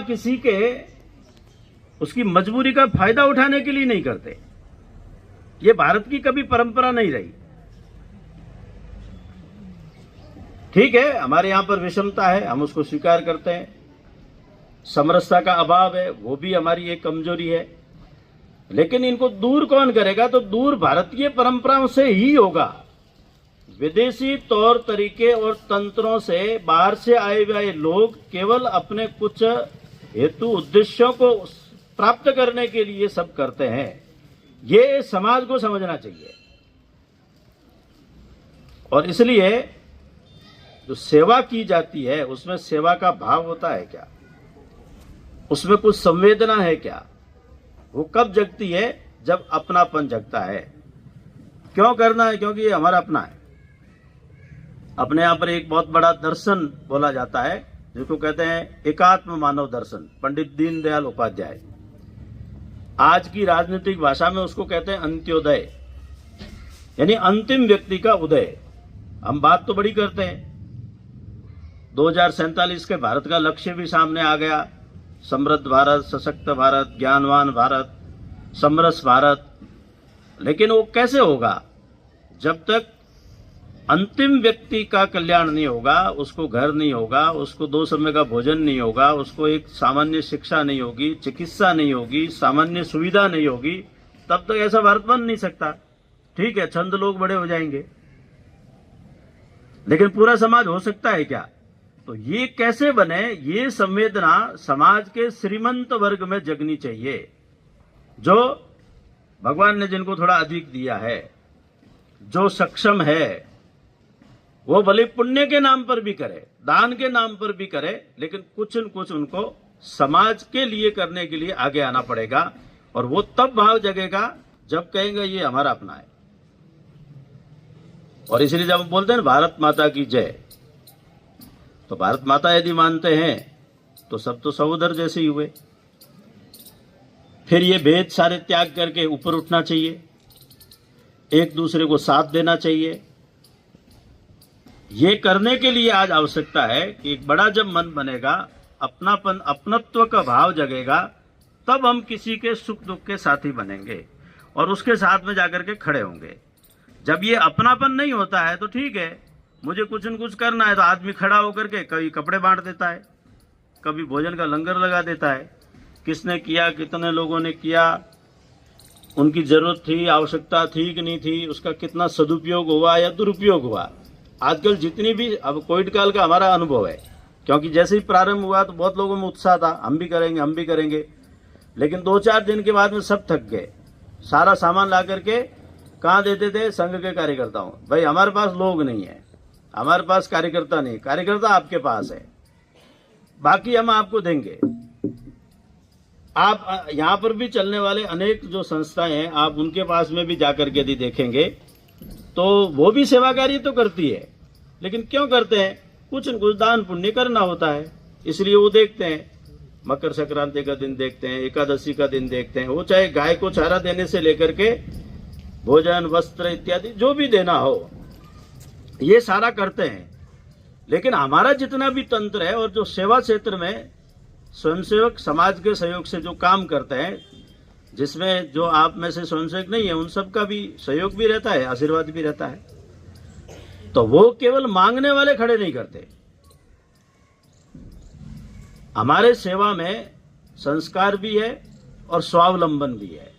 किसी के उसकी मजबूरी का फायदा उठाने के लिए नहीं करते। ये भारत की कभी परंपरा नहीं रही। ठीक है, हमारे यहां पर विषमता है, हम उसको स्वीकार करते हैं। समरसता का अभाव है, वो भी हमारी एक कमजोरी है। लेकिन इनको दूर कौन करेगा? तो दूर भारतीय परंपराओं से ही होगा। विदेशी तौर तरीके और तंत्रों से बाहर से आए हुए लोग केवल अपने कुछ हेतु उद्देश्यों को प्राप्त करने के लिए सब करते हैं। ये समाज को समझना चाहिए। और इसलिए जो सेवा की जाती है उसमें सेवा का भाव होता है क्या? उसमें कुछ संवेदना है क्या? वो कब जगती है? जब अपनापन जगता है। क्यों करना है? क्योंकि ये हमारा अपना है। अपने यहां पर एक बहुत बड़ा दर्शन बोला जाता है जिसको कहते हैं एकात्म मानव दर्शन, पंडित दीनदयाल उपाध्याय। आज की राजनीतिक भाषा में उसको कहते हैं अंत्योदय, यानी अंतिम व्यक्ति का उदय। हम बात तो बड़ी करते हैं, 2047 के भारत का लक्ष्य भी सामने आ गया, समृद्ध भारत, सशक्त भारत, ज्ञानवान भारत, समरस भारत। लेकिन वो कैसे होगा? जब तक अंतिम व्यक्ति का कल्याण नहीं होगा, उसको घर नहीं होगा, उसको 2 समय का भोजन नहीं होगा, उसको एक सामान्य शिक्षा नहीं होगी, चिकित्सा नहीं होगी, सामान्य सुविधा नहीं होगी, तब तक ऐसा भारत बन नहीं सकता। ठीक है, चंद लोग बड़े हो जाएंगे, लेकिन पूरा समाज हो सकता है क्या? तो ये कैसे बने? ये संवेदना समाज के श्रीमंत वर्ग में जगनी चाहिए, जो भगवान ने जिनको थोड़ा अधिक दिया है, जो सक्षम है, वो भले पुण्य के नाम पर भी करे, दान के नाम पर भी करे, लेकिन कुछ न कुछ उनको समाज के लिए करने के लिए आगे आना पड़ेगा। और वो तब भाव जगेगा जब कहेंगे ये हमारा अपना है। और इसलिए जब हम बोलते हैं भारत माता की जय, तो भारत माता यदि मानते हैं तो सब तो सहोदर जैसे ही हुए। फिर ये भेद सारे त्याग करके ऊपर उठना चाहिए, एक दूसरे को साथ देना चाहिए। ये करने के लिए आज आवश्यकता है कि एक बड़ा जब मन बनेगा, अपनापन, अपनत्व का भाव जगेगा, तब हम किसी के सुख दुख के साथी बनेंगे और उसके साथ में जाकर के खड़े होंगे। जब ये अपनापन नहीं होता है तो ठीक है, मुझे कुछ न कुछ करना है तो आदमी खड़ा होकर के कभी कपड़े बांट देता है, कभी भोजन का लंगर लगा देता है। किसने किया, कितने लोगों ने किया, उनकी जरूरत थी, आवश्यकता थी कि नहीं थी, उसका कितना सदुपयोग हुआ या दुरुपयोग हुआ। आजकल जितनी भी, अब कोविड काल का हमारा अनुभव है, क्योंकि जैसे ही प्रारंभ हुआ तो बहुत लोगों में उत्साह था, हम भी करेंगे हम भी करेंगे। लेकिन 2-4 दिन के बाद में सब थक गए। सारा सामान ला करके कहाँ देते थे? संघ के कार्यकर्ताओं। भाई हमारे पास लोग नहीं है, हमारे पास कार्यकर्ता नहीं, कार्यकर्ता आपके पास है, बाकी हम आपको देंगे। आप यहां पर भी चलने वाले अनेक जो संस्थाएं हैं, आप उनके पास में भी जाकर के यदि देखेंगे तो वो भी सेवा कार्य तो करती है, लेकिन क्यों करते हैं? कुछ न कुछ दान पुण्य करना होता है, इसलिए वो देखते हैं। मकर संक्रांति का दिन देखते हैं, एकादशी का दिन देखते हैं, वो चाहे गाय को चारा देने से लेकर के भोजन, वस्त्र इत्यादि जो भी देना हो, ये सारा करते हैं। लेकिन हमारा जितना भी तंत्र है और जो सेवा क्षेत्र में स्वयंसेवक समाज के सहयोग से जो काम करते हैं, जिसमें जो आप में से स्वयंसेवक नहीं है उन सब का भी सहयोग भी रहता है, आशीर्वाद भी रहता है, तो वो केवल मांगने वाले खड़े नहीं करते। हमारे सेवा में संस्कार भी है और स्वावलंबन भी है।